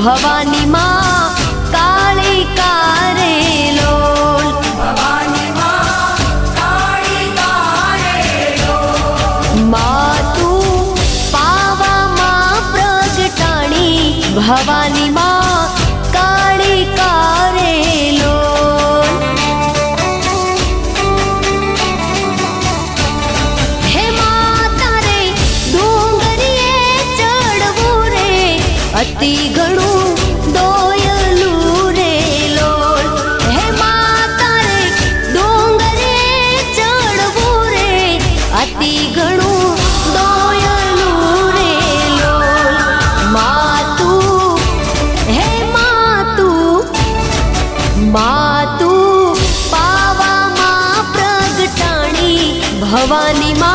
ભવાની માં કાળી કારે લોલ ભવાની માં કાળી કારે લોલ માં તું પાવામાં પ્રગટાણી ભવાની માં કાળી કારે લોલ હે માતા રે ડુંગરીએ ચડવું રે અતિ ઘણું દોયલું રે લોલ હે માતા રે ડુંગરીએ ચડવું રે અતિ ઘણું દોયલું રે લોલ માતું હે માતું પાવામાં પ્રગટાણી ભવાની માં